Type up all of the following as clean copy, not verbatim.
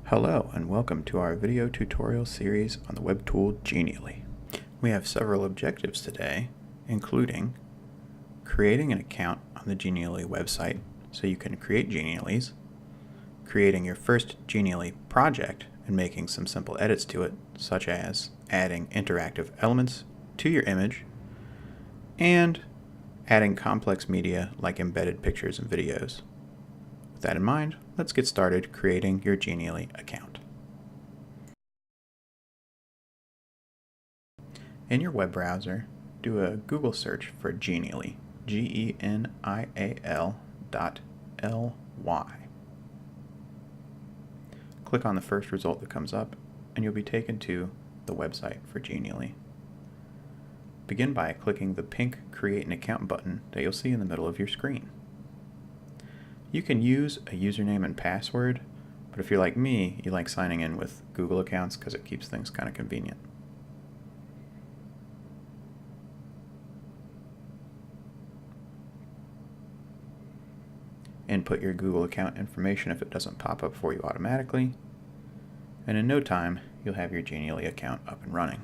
Hello and welcome to our video tutorial series on the web tool Genially. We have several objectives today, including creating an account on the Genially website so you can create Geniallys, creating your first Genially project and making some simple edits to it, such as adding interactive elements to your image, and adding complex media like embedded pictures and videos. With that in mind, let's get started creating your Genially account. In your web browser, do a Google search for Genially, Genial.ly. Click on the first result that comes up, and you'll be taken to the website for Genially. Begin by clicking the pink Create an Account button that you'll see in the middle of your screen. You can use a username and password, but if you're like me, you like signing in with Google accounts because it keeps things kind of convenient. Input your Google account information if it doesn't pop up for you automatically, and in no time, you'll have your Genially account up and running.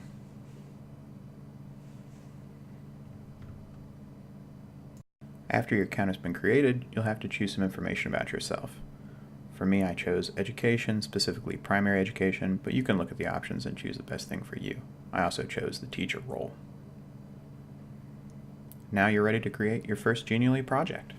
After your account has been created, you'll have to choose some information about yourself. For me, I chose education, specifically primary education, but you can look at the options and choose the best thing for you. I also chose the teacher role. Now you're ready to create your first Genially project.